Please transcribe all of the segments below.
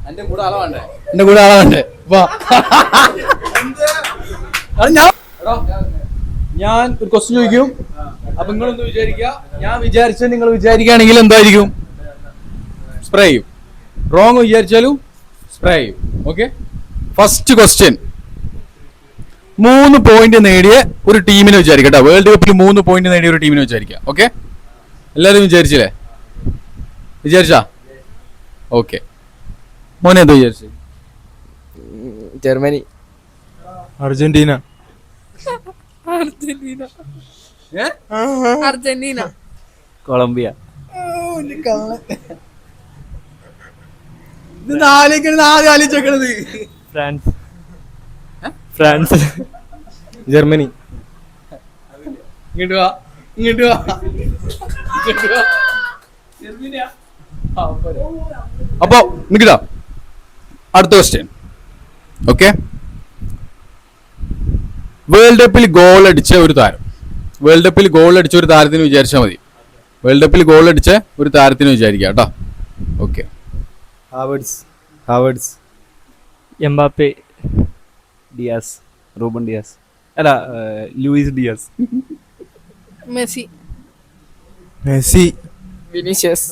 എന്റെ കൂടെ ആളാ വേണ്ടേ ഞാൻ ഒരു ക്വസ്റ്റ്യൻ ചോദിക്കും, അപ്പൊ നിങ്ങളൊന്ന് വിചാരിക്കുക. ഞാൻ വിചാരിച്ചാൽ നിങ്ങൾ വിചാരിക്കുകയാണെങ്കിൽ എന്തായിരിക്കും? സ്പ്രേ ചെയ്യും. റോങ് വിചാരിച്ചാലും സ്പ്രേ ചെയ്യും. Okay, first question. 3 പോയിന്റ് നേടിയ ഒരു ടീമിനെ വിചാരിക്കട്ടെ. വേൾഡ് കപ്പിൽ 3 പോയിന്റ് നേടിയ ഒരു ടീമിനെ വിചാരിക്കാം. ഓക്കെ, എല്ലാവരും വിചാരിച്ചില്ലേ? വിചാരിച്ചാ? ഓക്കെ, മോനെ എന്താ വിചാരിച്ചു? ജർമ്മനി, അർജന്റീന, അർജന്റീന, കൊളംബിയ, ഇത് ആദ്യം ആലോചിച്ചേക്കണത്. France, France, Germany. ഇങ്ങോട്ട് വാ. അപ്പൊ നിൽക്കടാ, അടുത്ത ക്വസ്റ്റ്യൻ. ഓക്കെ, വേൾഡ് കപ്പിൽ ഗോൾ അടിച്ച ഒരു താരം. വേൾഡ് കപ്പിൽ ഗോൾ അടിച്ച ഒരു താരത്തിന് വിചാരിച്ചാൽ മതി. വേൾഡ് കപ്പിൽ ഗോൾ അടിച്ച ഒരു താരത്തിന് വിചാരിക്കാം കേട്ടോ. Okay, Havertz, Mbappe, Diaz, Ruben Dias, അല്ല ലൂയിസ് ഡിയാസ്, മെസ്സി, വിനീഷ്യസ്.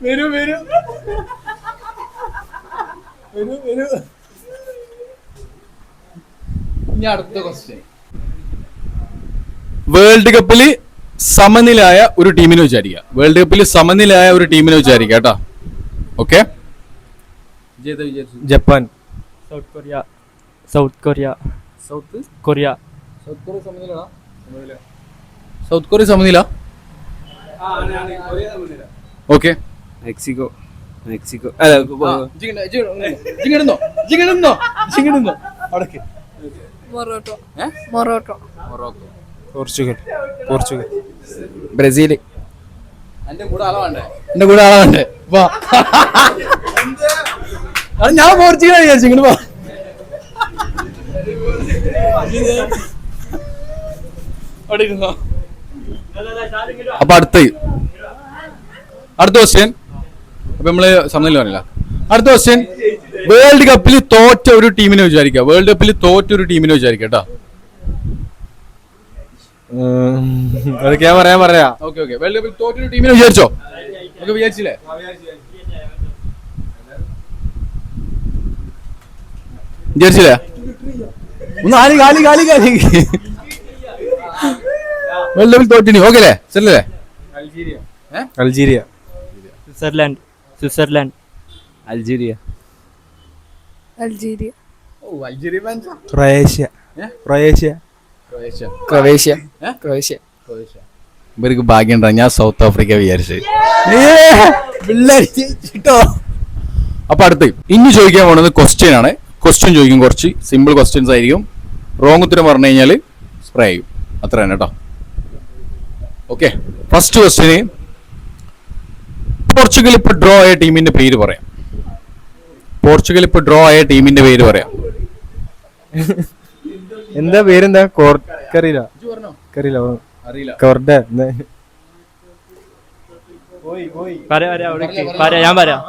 വരൂ. ഇനി അടുത്ത ക്വസ്റ്റ്യൻ. വേൾഡ് കപ്പില് സമനിലായ ഒരു ടീമിനെ വിചാരിക്കുക. വേൾഡ് കപ്പിൽ സമനിലായ ഒരു ടീമിനെ വിചാരിക്കുക കേട്ടോ. Okay, Japan, South Korea, South Korea സമനില. Okay, Mexico, Morocco, Portugal, Brazil. എന്റെ കൂടെ ആളാ വേണ്ടേ വാ. ഞാൻ പോർച്ചുഗൽ വിചാരിച്ചു. ഇങ്ങനെ വാ. അപ്പൊ അടുത്ത ക്വസ്റ്റ്യൻ. അപ്പൊ നമ്മള് സമനില പറഞ്ഞില്ല. അടുത്ത ക്വസ്റ്റ്യൻ. വേൾഡ് കപ്പിൽ തോറ്റ ഒരു ടീമിനെ വിചാരിക്കുക. വേൾഡ് കപ്പിൽ തോറ്റ ഒരു ടീമിനെ വിചാരിക്കുക കേട്ടോ. അതൊക്കെ ഞാൻ പറയാ. ഓക്കെ, വേൾഡ് കപ്പിൽ തോറ്റൊരു ടീമിനെ വിചാരിച്ചോ? ഒക്കെ വിചാരിച്ചില്ലേ? വിചാരിച്ചില്ലേ? ഒന്ന് കാലി വേൾഡ് കപ്പിൽ തോറ്റിനി. ഓക്കെ അല്ലേ? ശരിയല്ലേ? Algeria, Switzerland, Algeria, Croatia. ഇവർക്ക് ഭാഗ്യം ഉണ്ടാ. ഞാൻ സൗത്ത് ആഫ്രിക്ക വിചാരിച്ചത്. അപ്പൊ അടുത്ത് ഇനി ചോദിക്കാൻ പോണത് ക്വസ്റ്റ്യൻ ആണ്. ക്വസ്റ്റ്യൻ ചോദിക്കും, കുറച്ച് സിമ്പിൾ ക്വസ്റ്റ്യൻസ് ആയിരിക്കും. റോങ് ഉത്തരം പറഞ്ഞു കഴിഞ്ഞാൽ സ്പ്രേ ചെയ്യും. അത്ര തന്നെ കേട്ടോ. Okay, first question. പോർച്ചുഗൽ ഇപ്പൊ ഡ്രോ ആയ ടീമിന്റെ പേര് പറയാം. എന്താ പേരെന്താ? അറിയില്ല. ഞാൻ പറയാം.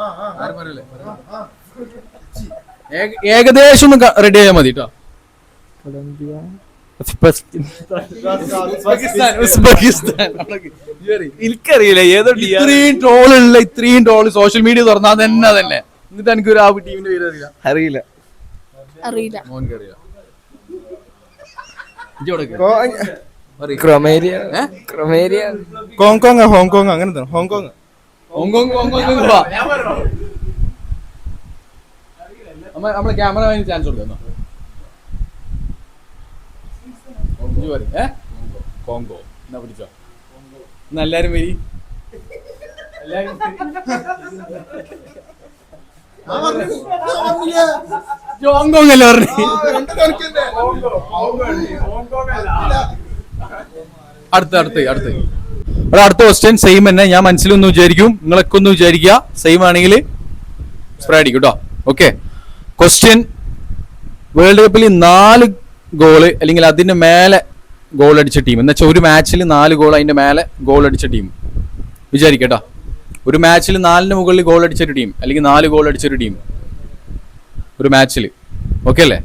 ഏകദേശം ഒന്ന് റെഡി ആയാൽ മതി കേട്ടോ. എനിക്കറിയില്ല ഏതോ ഇത്രയും ട്രോള് സോഷ്യൽ മീഡിയ തുറന്നാ തന്നെ. എന്നിട്ട് എനിക്ക് ഒരു ആ ടീമിന്റെ പേര് അറിയില്ല. ഹോങ്കോങ് അങ്ങനെ ഹോങ്കോങ്. നമ്മളെ ക്യാമറ ചാൻസ് കൊടുക്കാം. കോങ്കോ എന്നാ പിടിച്ചോ. എല്ലാരും വരി. ഹോങ്കോങ് അല്ലേ പറഞ്ഞു. അടുത്ത ക്വസ്റ്റ്യൻ സെയിം തന്നെ. ഞാൻ മനസ്സിലൊന്ന് വിചാരിക്കും, നിങ്ങളൊക്കെ ഒന്ന് വിചാരിക്കുക. സെയിം ആണെങ്കിൽ സ്പ്രേ അടിക്കും കേട്ടോ. Okay, question. വേൾഡ് കപ്പിൽ 4 ഗോള് അല്ലെങ്കിൽ അതിന് മേലെ ഗോൾ അടിച്ച ടീം എന്ന് വെച്ചാൽ ഒരു മാച്ചിൽ 4 ഗോൾ അതിന്റെ മേലെ ഗോൾ അടിച്ച ടീം വിചാരിക്കട്ടോ. ഒരു മാച്ചിൽ 4 മുകളിൽ ഗോൾ അടിച്ചൊരു ടീം അല്ലെങ്കിൽ 4 ഗോൾ അടിച്ചൊരു ടീം ഒരു മാച്ചിൽ. ഓക്കെ അല്ലേ?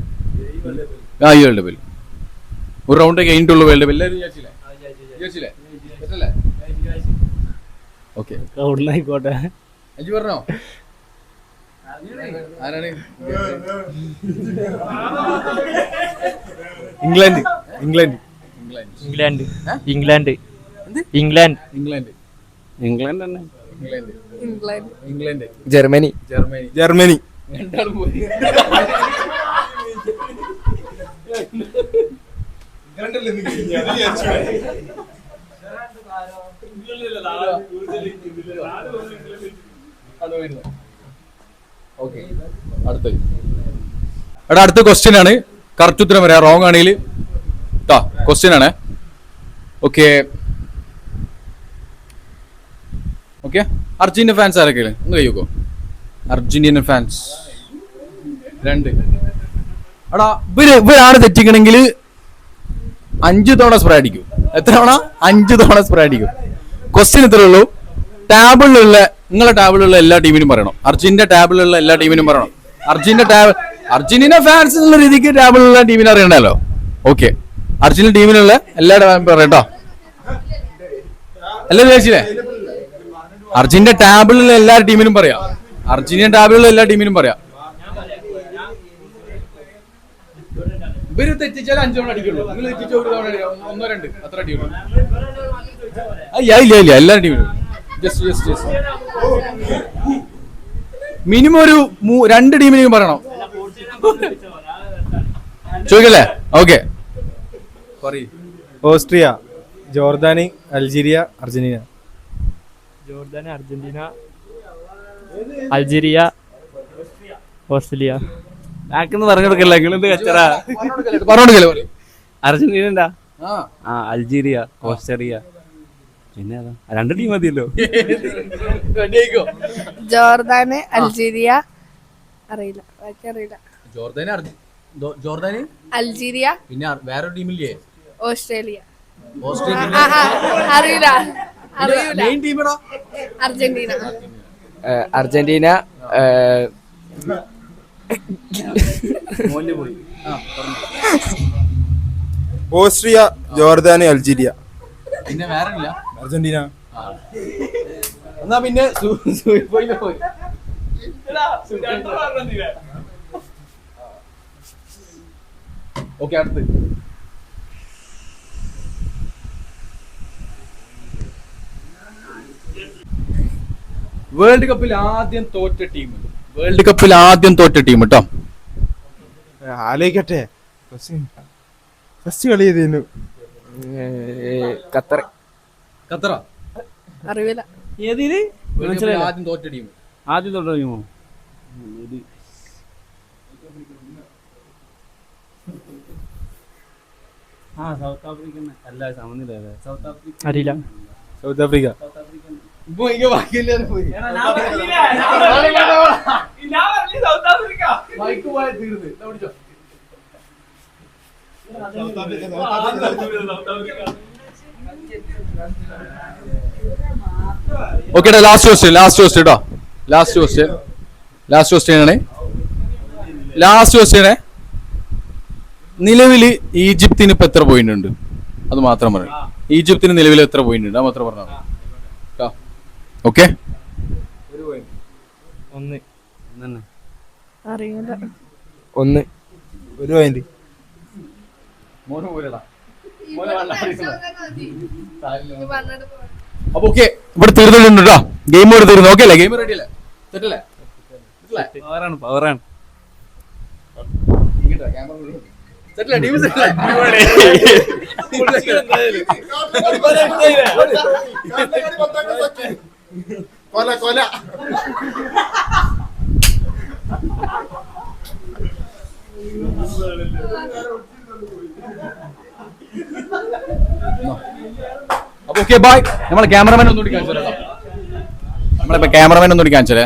ആ ഈ വേൾഡ് കപ്പിൽ ഒരു റൗണ്ട് കഴിഞ്ഞിട്ടുള്ളൂ വേൾഡ് കപ്പ്. എല്ലാവരും വിചാരിച്ചില്ലേ? ഓക്കെ ആയിക്കോട്ടെ. അജി പറഞ്ഞോ ആരാണ്? England England England England England England England തന്നെ. England England England Germany Germany Germany രണ്ടാളും പോയി. അടുത്ത ക്വസ്റ്റ്യൻ ആണ്. കറക്റ്റ് ഉത്തരം വരാം. റോങ് ആണെങ്കിൽ ക്വസ്റ്റ്യൻ ആണ്. ഓക്കെ ഓക്കെ അർജന്റീന ഫാൻസ് ആരൊക്കെ ഒന്ന് കഴിയുമോ? Argentina fans 2. എടാ ഇവരാണ് തെറ്റിക്കണമെങ്കിൽ 5 തവണ സ്പ്രേ അടിക്കും. എത്ര തവണ? 5 തവണ സ്പ്രേ അടിക്കും. ക്വസ്റ്റ്യൻ ഇത്രേ ഉള്ളൂ. ടാബിളിലുള്ള നിങ്ങളെ ടാബിളിലുള്ള എല്ലാ ടീമിനും പറയണം. അർജന്റീന ടാബിളിലുള്ള എല്ലാ ടീമിനും പറയണം. അർജന്റീന ഫാൻസ് എന്നുള്ള രീതിക്ക് ടാബിളിലുള്ള ടീമിനെ അറിയണ്ടല്ലോ. ഓക്കെ അർജന്റീന ടീമിലുള്ള എല്ലാ പറയട്ടോ. എല്ലാം വിചാരിച്ചില്ലേ? അർജന്റീന ടാബിളിലുള്ള എല്ലാ ടീമിനും പറയാം. അർജന്റീന ടാബിളിലുള്ള എല്ലാ ടീമിനും പറയാം. ഇവര് തെറ്റിച്ചാൽ 5 തവണ അടിക്കുള്ളൂ. നിങ്ങൾ തെറ്റിച്ച ഒരു തവണ 1 2 അത്ര അടിക്കുള്ളൂ. ഇല്ല എല്ലാ ടീമിനും ജസ്റ്റ് മിനിമം ഒരു 2 ടീമിനും പറയണം. ചോദിക്കല്ലേ? ഓക്കെ ഓസ്ട്രിയ ജോർദാനി Algeria Argentina. Jordan Argentina Algeria Australia. ബാക്കെന്ന് പറഞ്ഞു കൊടുക്കല്ല. നിങ്ങളെന്ത് കച്ചറാ? അർജന്റീന അൾജീരിയ ഓസ്ട്രേലിയ പിന്നെ 2 ടീം മതിയല്ലോ. ജോർദാന് അൾജീരിയ അറിയില്ല, ബാക്കി അറിയില്ല. ജോർദാന് അൾജീരിയ പിന്നെ വേറൊരു ടീമില്ലേ? ഓസ്ട്രേലിയ ഓസ്ട്രേലിയ അറിയില്ല. മെയിൻ ടീമാണോ? അർജന്റീന അർജന്റീന ഓസ്ട്രിയ ജോർദാനി അൾജീരിയ. പിന്നെ വേറെ ഇല്ല. അർജന്റീന. എന്നാ പിന്നെ പോയി. ഓക്കെ അടുത്ത് വേൾഡ് കപ്പിൽ ആദ്യം തോറ്റ ടീം കേട്ടോ. ആലോചിക്കട്ടെ. ഫസ്റ്റ് കളി ചെയ്തിരുന്നു ഖത്തറ. അറിയില്ല. ഏതില് ആദ്യം തോറ്റ ടീം? ആദ്യം തൊട്ട് ടീമോ? സൗത്ത് ആഫ്രിക്കൻ അല്ല. സമനില സൗത്ത് ആഫ്രിക്ക അറിയില്ല. South Africa. Okay last question കേട്ടോ. ലാസ്റ്റ് ക്വസ്റ്റ്യൻ നിലവിൽ ഈജിപ്തിന് ഇപ്പൊ എത്ര പോയിന്റ് ഉണ്ട്? അത് മാത്രം പറഞ്ഞു. ഈജിപ്തിന് നിലവിൽ എത്ര പോയിന്റ് ഉണ്ട്? അത് മാത്രം പറഞ്ഞു. ഓക്കെ അറിയില്ല. 1 പോയിന്റ്. അപ്പൊ ഓക്കെ ഇവിടെ തീർന്നിട്ടുണ്ട് കേട്ടോ. ഗെയിം ഇവിടെ തീർന്നു. ഓക്കെ അല്ലേ? ഗെയിം റെഡി അല്ലേ? തെറ്റല്ലേ? പവറാണ്. അപ്പൊ ഓക്കെ ബൈ. നമ്മളെ ക്യാമറമാൻ ഒന്നുകൂടി കാണിച്ചാലേ. നമ്മളിപ്പോ ക്യാമറമാൻ ഒന്നുകൂടി കാണിച്ചാലേ.